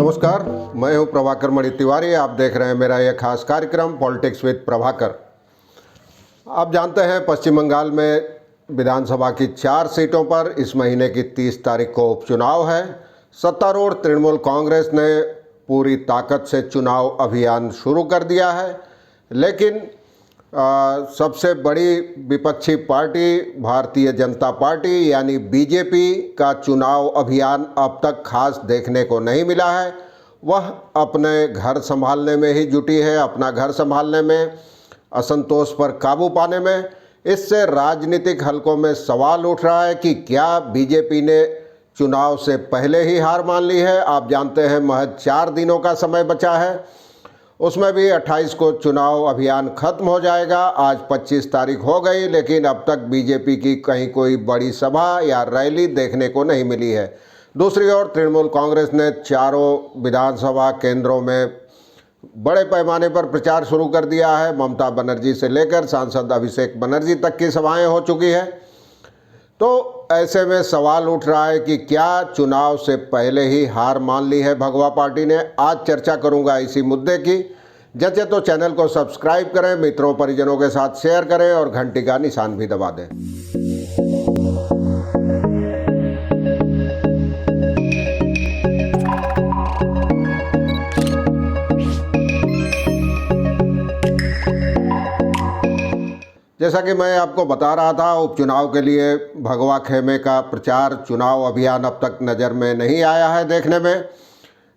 नमस्कार, मैं हूं प्रभाकर मणि तिवारी। आप देख रहे हैं मेरा यह खास कार्यक्रम पॉलिटिक्स विद प्रभाकर। आप जानते हैं पश्चिम बंगाल में विधानसभा की 4 सीटों पर इस महीने की 30 तारीख को उपचुनाव है। सत्तारूढ़ तृणमूल कांग्रेस ने पूरी ताकत से चुनाव अभियान शुरू कर दिया है, लेकिन सबसे बड़ी विपक्षी पार्टी भारतीय जनता पार्टी यानी बीजेपी का चुनाव अभियान अब तक खास देखने को नहीं मिला है। वह अपने घर संभालने में ही जुटी है, अपना घर संभालने में, असंतोष पर काबू पाने में। इससे राजनीतिक हलकों में सवाल उठ रहा है कि क्या बीजेपी ने चुनाव से पहले ही हार मान ली है। आप जानते हैं महज 4 दिनों का समय बचा है, उसमें भी 28 को चुनाव अभियान खत्म हो जाएगा। आज 25 तारीख हो गई, लेकिन अब तक बीजेपी की कहीं कोई बड़ी सभा या रैली देखने को नहीं मिली है। दूसरी ओर तृणमूल कांग्रेस ने चारों विधानसभा केंद्रों में बड़े पैमाने पर प्रचार शुरू कर दिया है। ममता बनर्जी से लेकर सांसद अभिषेक बनर्जी तक की सभाएं हो चुकी है। तो ऐसे में सवाल उठ रहा है कि क्या चुनाव से पहले ही हार मान ली है भगवा पार्टी ने। आज चर्चा करूंगा इसी मुद्दे की। जैसे तो चैनल को सब्सक्राइब करें, मित्रों परिजनों के साथ शेयर करें और घंटी का निशान भी दबा दें। जैसा कि मैं आपको बता रहा था, उपचुनाव के लिए भगवा खेमे का प्रचार चुनाव अभियान अब तक नज़र में नहीं आया है देखने में।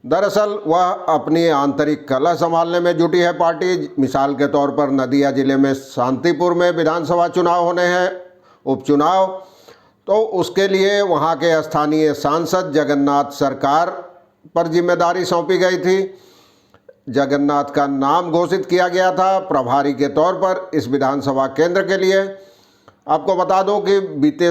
दरअसल वह अपनी आंतरिक कलह संभालने में जुटी है पार्टी। मिसाल के तौर पर नदिया जिले में शांतिपुर में विधानसभा चुनाव होने हैं, उपचुनाव। तो उसके लिए वहां के स्थानीय सांसद जगन्नाथ सरकार पर जिम्मेदारी सौंपी गई थी। जगन्नाथ का नाम घोषित किया गया था प्रभारी के तौर पर इस विधानसभा केंद्र के लिए। आपको बता दूं कि बीते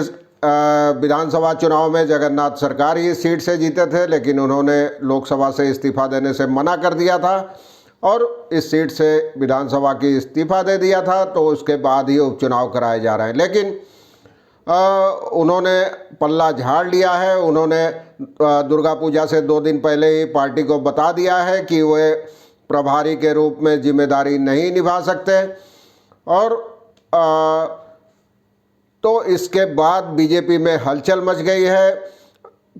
विधानसभा चुनाव में जगन्नाथ सरकार ही सीट से जीते थे, लेकिन उन्होंने लोकसभा से इस्तीफा देने से मना कर दिया था और इस सीट से विधानसभा की इस्तीफा दे दिया था। तो उसके बाद ही उपचुनाव कराए जा रहे हैं, लेकिन उन्होंने पल्ला झाड़ लिया है। उन्होंने दुर्गा पूजा से 2 दिन पहले ही पार्टी को बता दिया है कि वे प्रभारी के रूप में जिम्मेदारी नहीं निभा सकते। और तो इसके बाद बीजेपी में हलचल मच गई है।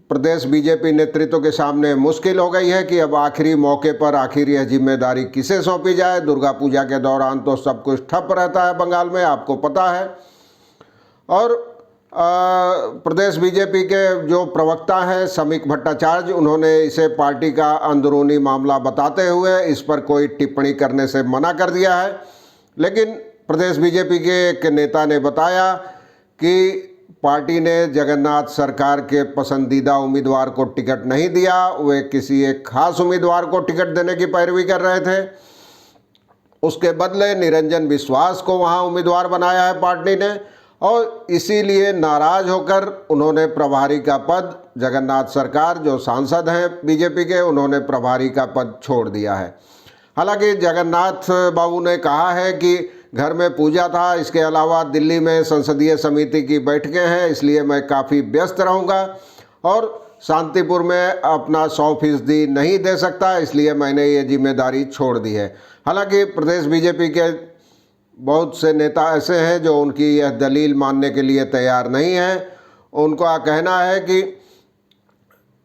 प्रदेश बीजेपी नेतृत्व के सामने मुश्किल हो गई है कि अब आखिरी मौके पर आखिर यह जिम्मेदारी किसे सौंपी जाए। दुर्गा पूजा के दौरान तो सब कुछ ठप रहता है बंगाल में, आपको पता है। और प्रदेश बीजेपी के जो प्रवक्ता हैं समीक भट्टाचार्य, उन्होंने इसे पार्टी का अंदरूनी मामला बताते हुए इस पर कोई टिप्पणी करने से मना कर दिया है। लेकिन प्रदेश बीजेपी के एक नेता ने बताया कि पार्टी ने जगन्नाथ सरकार के पसंदीदा उम्मीदवार को टिकट नहीं दिया, वे किसी एक खास उम्मीदवार को टिकट देने की पैरवी कर रहे थे। उसके बदले निरंजन विश्वास को वहां उम्मीदवार बनाया है पार्टी ने, और इसीलिए नाराज होकर उन्होंने प्रभारी का पद, जगन्नाथ सरकार जो सांसद हैं बीजेपी के, उन्होंने प्रभारी का पद छोड़ दिया है। हालांकि जगन्नाथ बाबू ने कहा है कि घर में पूजा था, इसके अलावा दिल्ली में संसदीय समिति की बैठकें हैं, इसलिए मैं काफ़ी व्यस्त रहूँगा और शांतिपुर में अपना 100% नहीं दे सकता, इसलिए मैंने ये जिम्मेदारी छोड़ दी है। हालांकि प्रदेश बीजेपी के बहुत से नेता ऐसे हैं जो उनकी यह दलील मानने के लिए तैयार नहीं हैं। उनका कहना है कि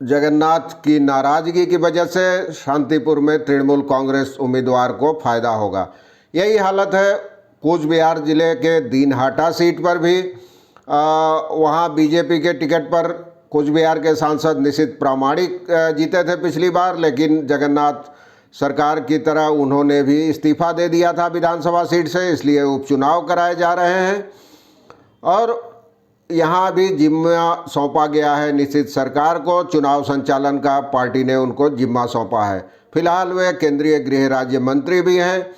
जगन्नाथ की नाराज़गी की वजह से शांतिपुर में तृणमूल कांग्रेस उम्मीदवार को फ़ायदा होगा। यही हालत है कूच बिहार जिले के दीनहाटा सीट पर भी। वहाँ बीजेपी के टिकट पर कूच बिहार के सांसद निशित प्रामाणिक जीते थे पिछली बार, लेकिन जगन्नाथ सरकार की तरह उन्होंने भी इस्तीफा दे दिया था विधानसभा सीट से, इसलिए उपचुनाव कराए जा रहे हैं। और यहाँ भी जिम्मा सौंपा गया है निशित सरकार को, चुनाव संचालन का पार्टी ने उनको जिम्मा सौंपा है। फिलहाल वे केंद्रीय गृह राज्य मंत्री भी हैं।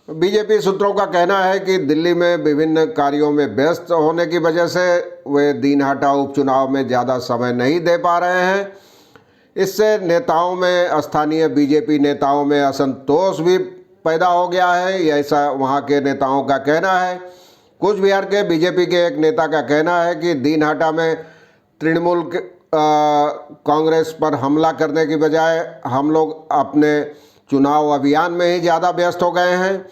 बीजेपी सूत्रों का कहना है कि दिल्ली में विभिन्न कार्यों में व्यस्त होने की वजह से वे दीनहाटा उपचुनाव में ज़्यादा समय नहीं दे पा रहे हैं। इससे नेताओं में, स्थानीय बीजेपी नेताओं में असंतोष भी पैदा हो गया है, ऐसा वहाँ के नेताओं का कहना है। कूच बिहार के बीजेपी के एक नेता का कहना है कि दीनहाटा में तृणमूल कांग्रेस पर हमला करने की बजाय हम लोग अपने चुनाव अभियान में ही ज़्यादा व्यस्त हो गए हैं।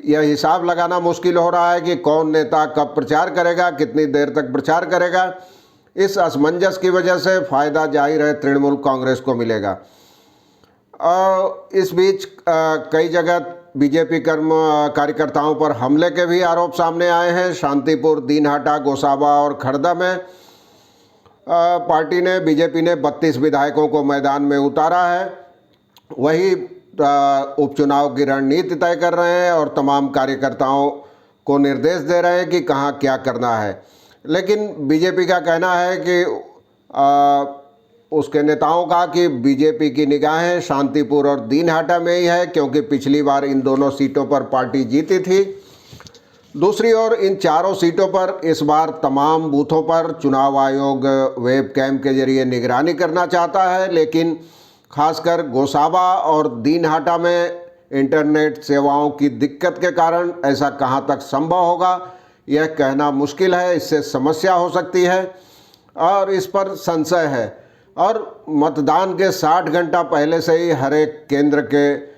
यह हिसाब लगाना मुश्किल हो रहा है कि कौन नेता कब प्रचार करेगा, कितनी देर तक प्रचार करेगा। इस असमंजस की वजह से फ़ायदा जाहिर है तृणमूल कांग्रेस को मिलेगा। इस बीच कई जगह बीजेपी कार्यकर्ताओं पर हमले के भी आरोप सामने आए हैं। शांतिपुर, दीनहाटा, गोसाबा और खड़दा में बीजेपी ने 32 विधायकों को मैदान में उतारा है। वही उपचुनाव की रणनीति तय कर रहे हैं और तमाम कार्यकर्ताओं को निर्देश दे रहे हैं कि कहाँ क्या करना है। लेकिन बीजेपी का कहना है कि उसके नेताओं का कि बीजेपी की निगाहें शांतिपुर और दीनहाटा में ही है, क्योंकि पिछली बार इन दोनों सीटों पर पार्टी जीती थी। दूसरी ओर इन चारों सीटों पर इस बार तमाम बूथों पर चुनाव आयोग वेब कैम के जरिए निगरानी करना चाहता है, लेकिन खासकर गोसाबा और दीनहाटा में इंटरनेट सेवाओं की दिक्कत के कारण ऐसा कहां तक संभव होगा यह कहना मुश्किल है। इससे समस्या हो सकती है और इस पर संशय है। और मतदान के 60 घंटा पहले से ही हर एक केंद्र के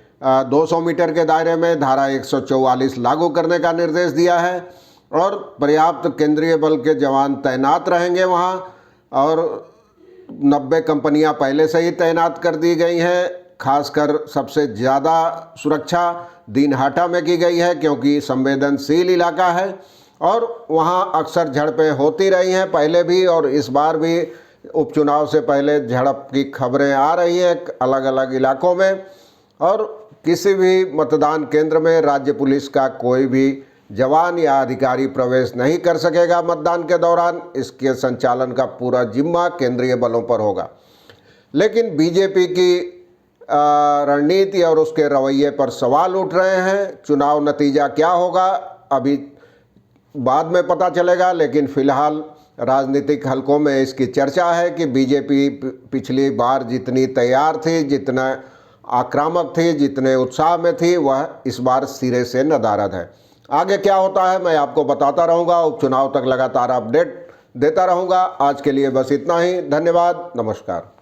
200 मीटर के दायरे में धारा 144 लागू करने का निर्देश दिया है और पर्याप्त केंद्रीय बल के जवान तैनात रहेंगे वहां। और 90 कंपनियां पहले से ही तैनात कर दी गई हैं। खासकर सबसे ज़्यादा सुरक्षा दीनहाटा में की गई है, क्योंकि संवेदनशील इलाका है और वहां अक्सर झड़पें होती रही हैं पहले भी, और इस बार भी उपचुनाव से पहले झड़प की खबरें आ रही हैं अलग अलग इलाकों में। और किसी भी मतदान केंद्र में राज्य पुलिस का कोई भी जवान या अधिकारी प्रवेश नहीं कर सकेगा मतदान के दौरान। इसके संचालन का पूरा जिम्मा केंद्रीय बलों पर होगा। लेकिन बीजेपी की रणनीति और उसके रवैये पर सवाल उठ रहे हैं। चुनाव नतीजा क्या होगा अभी बाद में पता चलेगा, लेकिन फिलहाल राजनीतिक हलकों में इसकी चर्चा है कि बीजेपी पिछली बार जितनी तैयार थी, जितना आक्रामक थी, जितने उत्साह में थी, वह इस बार सिरे से नदारद है। आगे क्या होता है मैं आपको बताता रहूँगा। उपचुनाव तक लगातार अपडेट देता रहूँगा। आज के लिए बस इतना ही। धन्यवाद, नमस्कार।